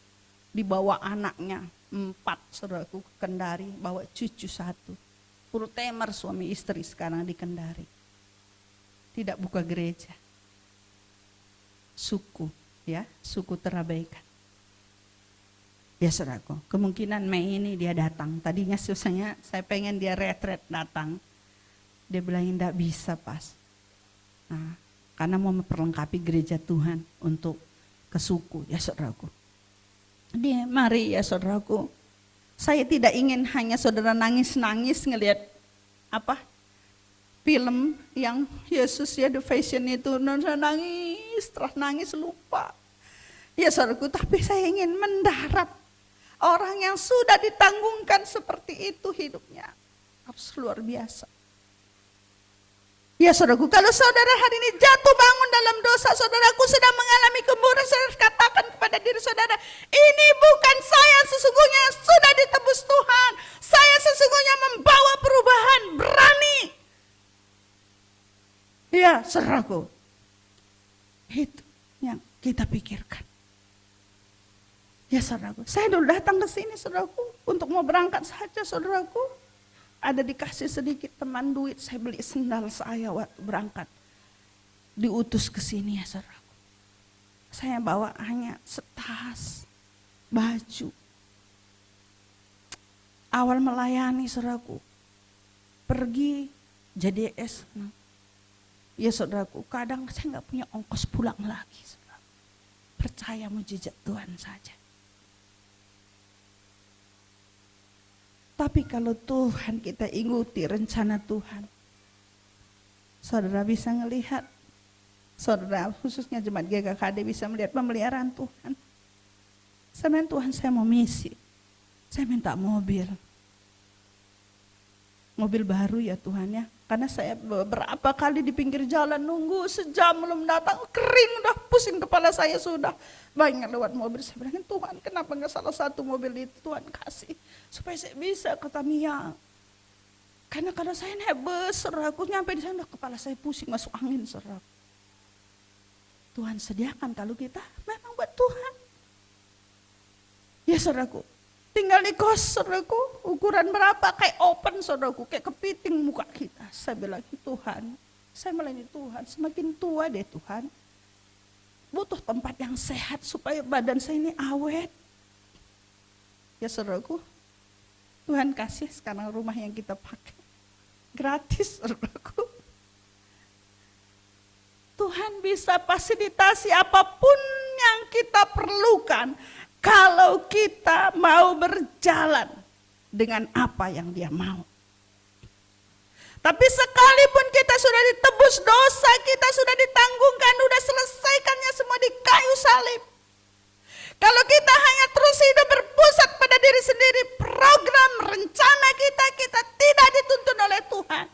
dibawa anaknya 4 saudaraku ke Kendari, bawa cucu 1. Full timer suami istri sekarang di Kendari. Tidak buka gereja. suku, ya, suku terabaikan. Ya saudaraku, kemungkinan Mei ini dia datang. Tadinya susahnya saya pengen dia retret datang. Dia bilang enggak bisa pas. Nah, karena mau memperlengkapi gereja Tuhan untuk ke suku, ya saudaraku. Dia mari ya saudaraku. Saya tidak ingin hanya saudara nangis-nangis ngelihat film yang Yesus ya The Passion itu, nangis, terus nangis lupa. Ya saudaraku, tapi saya ingin mendarat orang yang sudah ditanggungkan seperti itu hidupnya. Harus luar biasa. Ya saudaraku, kalau saudara hari ini jatuh bangun dalam dosa, saudaraku sedang mengalami kemurahan, saudara katakan kepada diri saudara, ini bukan saya sesungguhnya sudah ditebus Tuhan. Saya sesungguhnya membawa perubahan, berani. Ya saudaraku, itu yang kita pikirkan. Ya saudaraku, saya dulu datang ke sini saudaraku, untuk mau berangkat saja saudaraku. Ada dikasih sedikit teman duit, saya beli sendal saya waktu berangkat. Diutus ke sini ya saudaraku. Saya bawa hanya setas baju. Awal melayani saudaraku, pergi jadi JDS. Ya saudaraku, kadang saya nggak punya ongkos pulang lagi saudaraku. Percaya mujizat Tuhan saja. Tapi kalau Tuhan kita ikuti rencana Tuhan, saudara bisa melihat, saudara khususnya jemaat GKKD bisa melihat pemeliharaan Tuhan. Saya minta Tuhan, saya mau misi, saya minta mobil baru ya Tuhan ya. Karena saya beberapa kali di pinggir jalan nunggu sejam belum datang, kering udah pusing kepala saya sudah. Banyak lewat mobil, saya bilang Tuhan kenapa gak salah satu mobil itu Tuhan kasih. Supaya saya bisa ke Tamiang. Karena kalau saya naik bus, saudaraku nyampe di sana kepala saya pusing masuk angin saudaraku. Tuhan sediakan kalau kita memang buat Tuhan. Ya saudaraku, tinggal di kos saudaraku, ukuran berapa kayak open saudaraku, kayak kepiting muka kita. Saya bilang Tuhan, saya melayani Tuhan, semakin tua deh Tuhan. Butuh tempat yang sehat supaya badan saya ini awet. Ya saudaraku, Tuhan kasih sekarang rumah yang kita pakai. Gratis saudaraku. Tuhan bisa fasilitasi apapun yang kita perlukan. Kalau kita mau berjalan dengan apa yang dia mau. Tapi sekalipun kita sudah ditebus dosa, kita sudah ditanggungkan, sudah selesaikannya semua di kayu salib. Kalau kita hanya terus hidup berpusat pada diri sendiri, program, rencana kita tidak dituntun oleh Tuhan.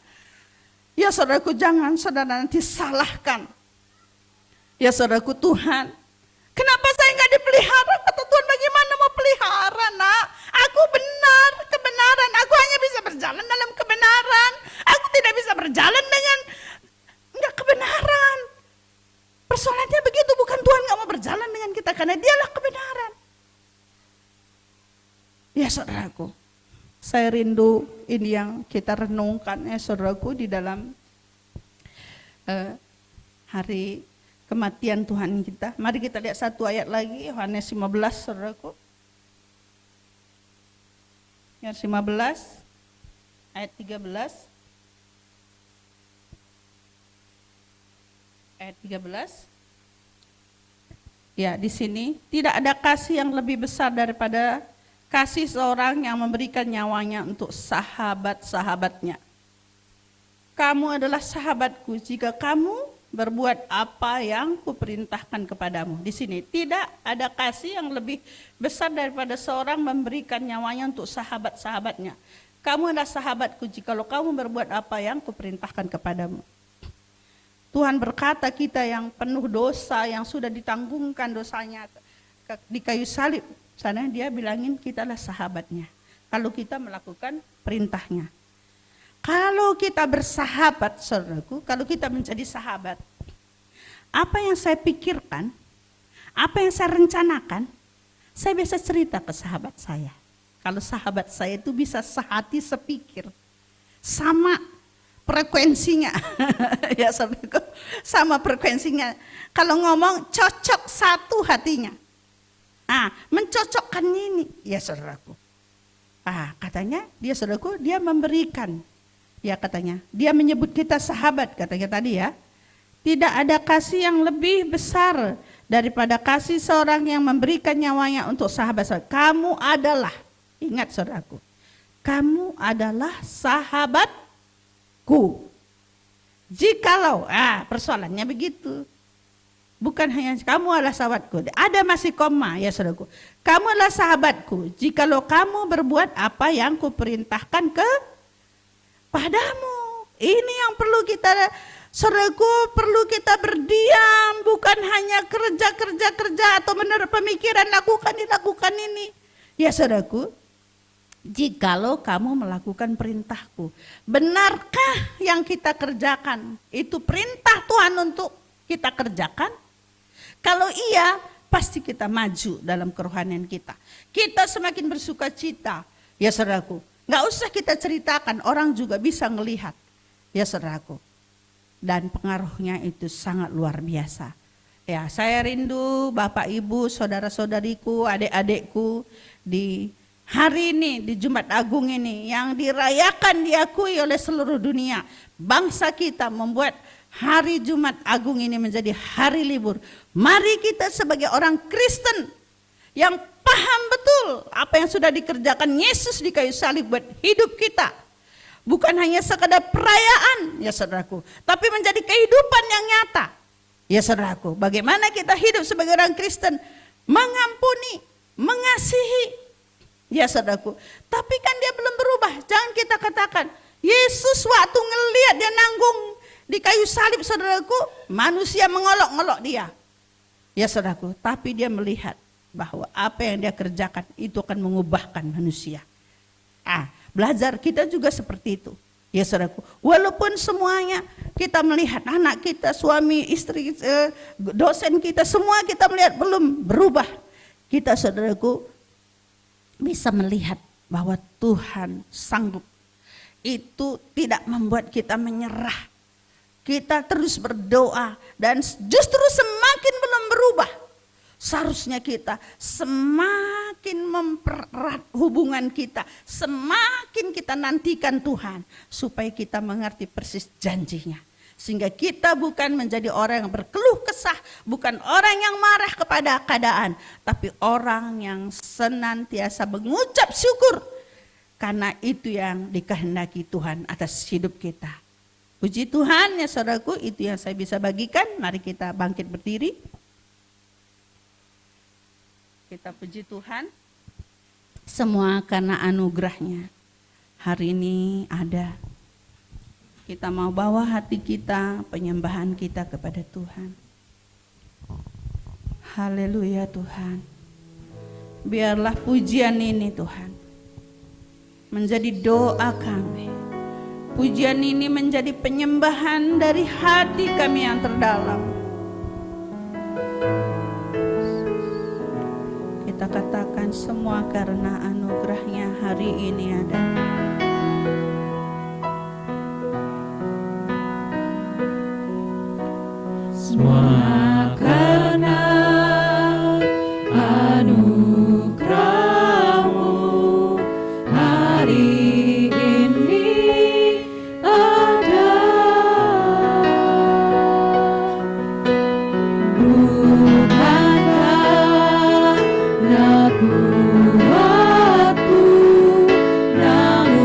Ya saudaraku, jangan saudara nanti salahkan. Ya saudaraku, Tuhan, kenapa saya nggak dipelihara? Kata Tuhan, bagaimana mau pelihara nak? Aku benar, kebenaran. Aku hanya bisa berjalan dalam kebenaran. Aku tidak bisa berjalan dengan nggak kebenaran. Persoalannya begitu, bukan Tuhan nggak mau berjalan dengan kita karena Dialah kebenaran. Ya saudaraku, saya rindu ini yang kita renungkan ya saudaraku di dalam hari kematian Tuhan kita. Mari kita lihat satu ayat lagi, Yohanes 15 saudaraku. Yohanes 15 ayat 13. Ayat 13. Ya, di sini tidak ada kasih yang lebih besar daripada kasih seorang yang memberikan nyawanya untuk sahabat-sahabatnya. Kamu adalah sahabatku jika kamu berbuat apa yang kuperintahkan kepadamu. Di sini tidak ada kasih yang lebih besar daripada seorang memberikan nyawanya untuk sahabat-sahabatnya. Kamu adalah sahabatku jikalau kamu berbuat apa yang kuperintahkan kepadamu. Tuhan berkata kita yang penuh dosa, yang sudah ditanggungkan dosanya di kayu salib. Sana dia bilangin kita adalah sahabatnya. Kalau kita melakukan perintahnya. Kalau kita bersahabat, saudaraku, kalau kita menjadi sahabat, apa yang saya pikirkan, apa yang saya rencanakan, saya biasa cerita ke sahabat saya. Kalau sahabat saya itu bisa sehati sepikir, sama frekuensinya. Ya saudaraku, sama frekuensinya. Kalau ngomong cocok satu hatinya. Mencocokkan ini, ya saudaraku. Katanya dia saudaraku, dia memberikan. Ya katanya, dia menyebut kita sahabat katanya tadi ya. Tidak ada kasih yang lebih besar daripada kasih seorang yang memberikan nyawanya untuk sahabat-sahabat. Kamu adalah, ingat saudaraku, kamu adalah sahabatku. Jikalau, persoalannya begitu. Bukan hanya kamu adalah sahabatku, ada masih koma ya saudaraku. Kamu adalah sahabatku jikalau kamu berbuat apa yang kuperintahkan kepadamu. Ini yang perlu kita, saudaraku, perlu kita berdiam, bukan hanya kerja atau menurut pemikiran dilakukan ini. Ya saudaraku, jikalau kamu melakukan perintahku, benarkah yang kita kerjakan itu perintah Tuhan untuk kita kerjakan? Kalau iya, pasti kita maju dalam kerohanian kita. Kita semakin bersuka cita, ya saudaraku. Gak usah kita ceritakan, orang juga bisa ngelihat, ya saudaraku. Dan pengaruhnya itu sangat luar biasa. Ya, saya rindu Bapak Ibu, saudara-saudariku, adik-adikku di hari ini, di Jumat Agung ini yang dirayakan, diakui oleh seluruh dunia. Bangsa kita membuat hari Jumat Agung ini menjadi hari libur. Mari kita sebagai orang Kristen yang paham betul apa yang sudah dikerjakan Yesus di kayu salib buat hidup kita. Bukan hanya sekadar perayaan, ya saudaraku, tapi menjadi kehidupan yang nyata. Ya saudaraku, bagaimana kita hidup sebagai orang Kristen, mengampuni, mengasihi. Ya saudaraku, tapi kan dia belum berubah. Jangan kita katakan, Yesus waktu ngelihat dia nanggung di kayu salib, saudaraku, manusia mengolok-olok dia. Ya saudaraku, tapi dia melihat bahwa apa yang dia kerjakan itu akan mengubahkan manusia. Belajar kita juga seperti itu. Ya saudaraku, walaupun semuanya kita melihat anak kita, suami, istri, dosen kita, semua kita melihat belum berubah. Kita saudaraku bisa melihat bahwa Tuhan sanggup. Itu tidak membuat kita menyerah. Kita terus berdoa dan justru semakin belum berubah. Seharusnya kita semakin mempererat hubungan kita, semakin kita nantikan Tuhan supaya kita mengerti persis janjinya. Sehingga kita bukan menjadi orang yang berkeluh kesah, bukan orang yang marah kepada keadaan, tapi orang yang senantiasa mengucap syukur karena itu yang dikehendaki Tuhan atas hidup kita. Puji Tuhan ya saudaraku, itu yang saya bisa bagikan. Mari kita bangkit berdiri. Kita puji Tuhan. Semua karena anugerahnya. Hari ini ada. Kita mau bawa hati kita, penyembahan kita kepada Tuhan. Haleluya Tuhan. Biarlah pujian ini Tuhan menjadi doa kami. Pujian ini menjadi penyembahan dari hati kami yang terdalam. Kita katakan semua karena anugerahnya hari ini ada. Semua karena anugerah-Mu hari ini ada. Bukan karena kuatku, namun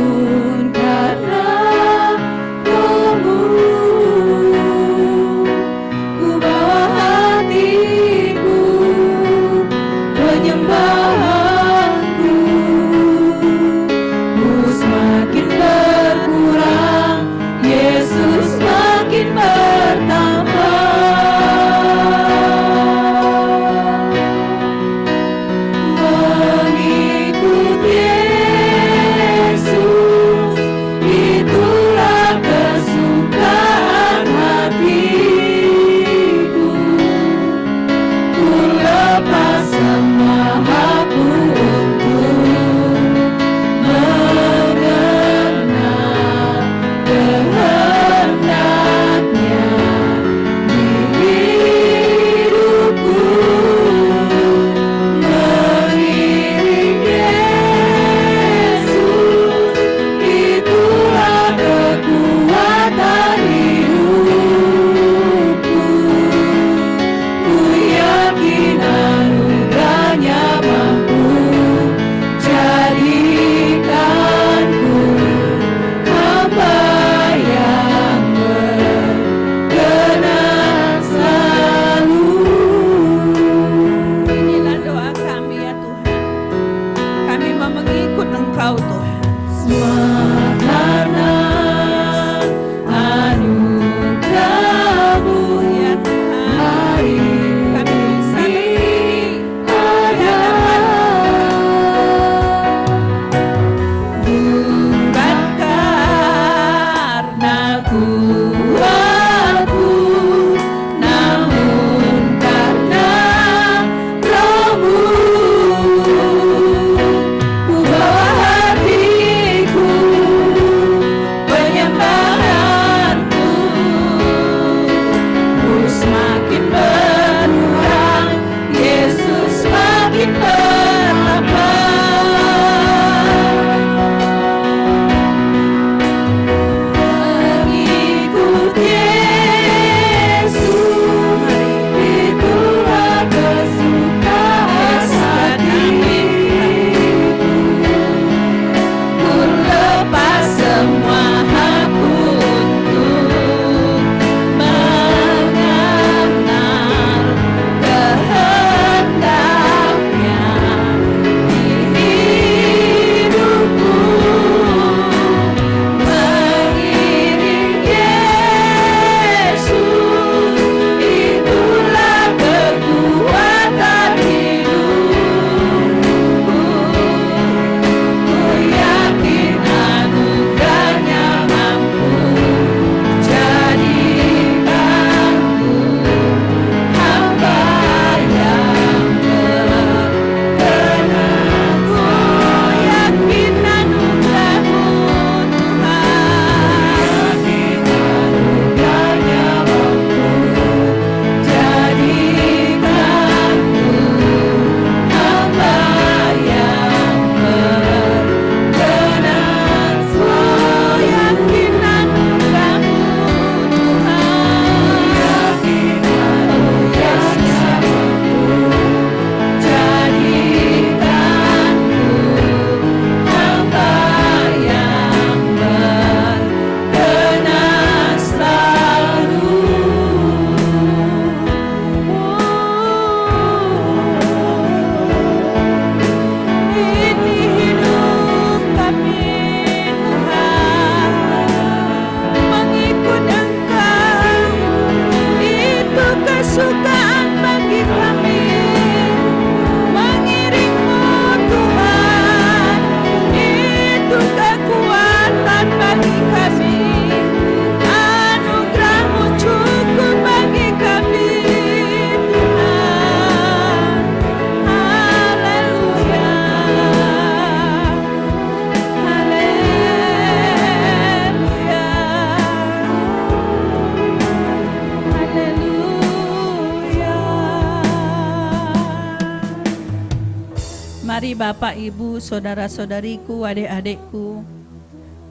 Mari Bapak, Ibu, saudara-saudariku, adik-adikku,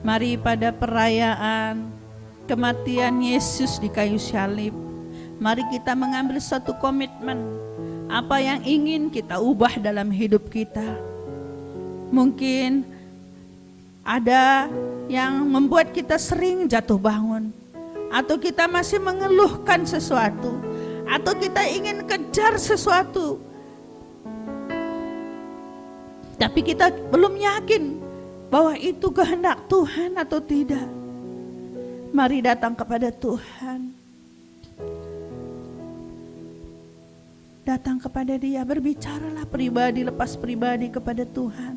mari pada perayaan kematian Yesus di kayu salib, mari kita mengambil satu komitmen apa yang ingin kita ubah dalam hidup kita. Mungkin ada yang membuat kita sering jatuh bangun, atau kita masih mengeluhkan sesuatu, atau kita ingin kejar sesuatu, tapi kita belum yakin bahwa itu kehendak Tuhan atau tidak. Mari datang kepada Tuhan. Datang kepada Dia, berbicaralah pribadi lepas pribadi kepada Tuhan.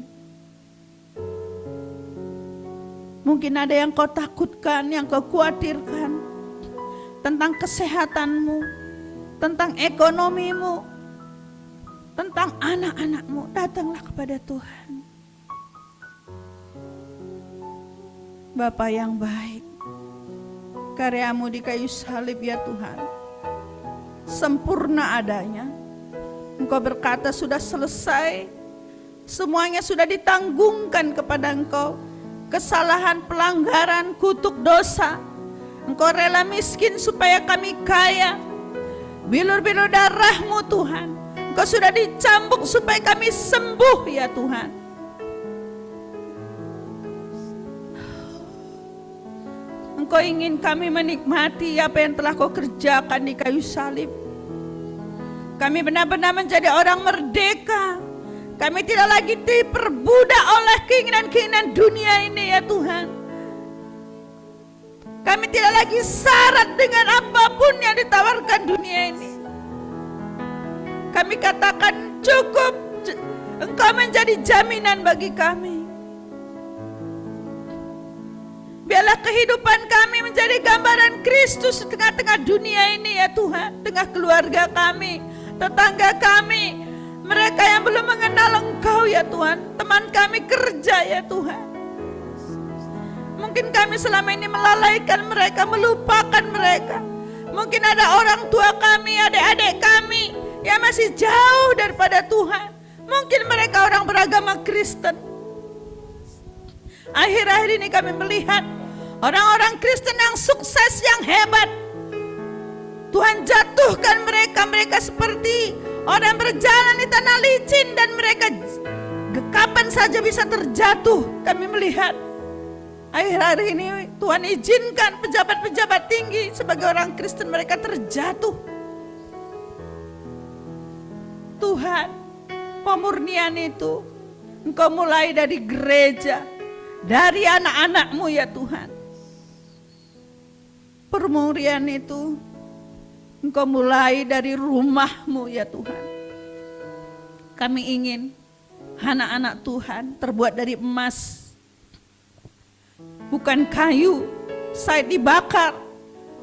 Mungkin ada yang kau takutkan, yang kau khawatirkan tentang kesehatanmu, tentang ekonomimu, tentang anak-anakmu. Datanglah kepada Tuhan. Bapa yang baik, karyamu di kayu salib ya Tuhan, sempurna adanya. Engkau berkata sudah selesai, semuanya sudah ditanggungkan kepada Engkau. Kesalahan, pelanggaran, kutuk dosa, Engkau rela miskin supaya kami kaya. Bilur-bilur darah-Mu Tuhan, Engkau sudah dicambuk supaya kami sembuh ya Tuhan. Engkau ingin kami menikmati apa yang telah Kau kerjakan di kayu salib. Kami benar-benar menjadi orang merdeka. Kami tidak lagi diperbudak oleh keinginan-keinginan dunia ini ya Tuhan. Kami tidak lagi syarat dengan apapun yang ditawarkan dunia ini. Kami katakan cukup, Engkau menjadi jaminan bagi kami. Biarlah kehidupan kami menjadi gambaran Kristus di tengah-tengah dunia ini ya Tuhan. Tengah keluarga kami, tetangga kami, mereka yang belum mengenal Engkau ya Tuhan. Teman kami kerja ya Tuhan. Mungkin kami selama ini melalaikan mereka, melupakan mereka. Mungkin ada orang tua kami, adik-adik kami yang masih jauh daripada Tuhan. Mungkin mereka orang beragama Kristen. Akhir-akhir ini kami melihat orang-orang Kristen yang sukses, yang hebat. Tuhan jatuhkan mereka seperti orang berjalan di tanah licin dan mereka kapan saja bisa terjatuh. Kami melihat akhir-akhir ini Tuhan izinkan pejabat-pejabat tinggi sebagai orang Kristen mereka terjatuh. Tuhan, pemurnian itu Engkau mulai dari gereja, dari anak-anak-Mu ya Tuhan. Pemurnian itu Engkau mulai dari rumah-Mu ya Tuhan. Kami ingin anak-anak Tuhan terbuat dari emas, bukan kayu. Saat dibakar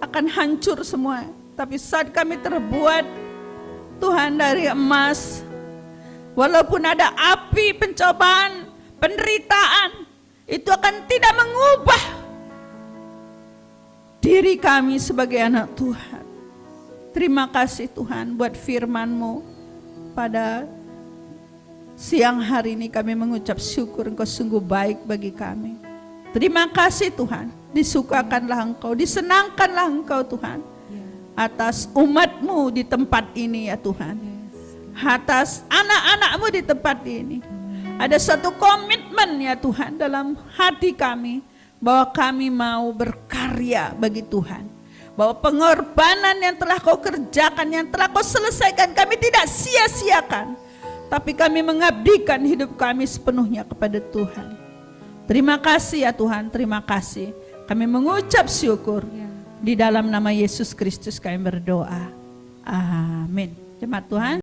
akan hancur semua. Tapi saat kami terbuat Tuhan dari emas, walaupun ada api, pencobaan, penderitaan, itu akan tidak mengubah diri kami sebagai anak Tuhan. Terima kasih Tuhan buat firman-Mu. Pada siang hari ini kami mengucap syukur, Engkau sungguh baik bagi kami. Terima kasih Tuhan, disukakanlah Engkau, disenangkanlah Engkau Tuhan, atas umat-Mu di tempat ini ya Tuhan. Atas anak-anak-Mu di tempat ini. Ada satu komitmen ya Tuhan dalam hati kami, bahwa kami mau berkarya bagi Tuhan. Bahwa pengorbanan yang telah Kau kerjakan, yang telah Kau selesaikan, kami tidak sia-siakan. Tapi kami mengabdikan hidup kami sepenuhnya kepada Tuhan. Terima kasih ya Tuhan, terima kasih. Kami mengucap syukur. Di dalam nama Yesus Kristus kami berdoa. Amin. Jemaat Tuhan.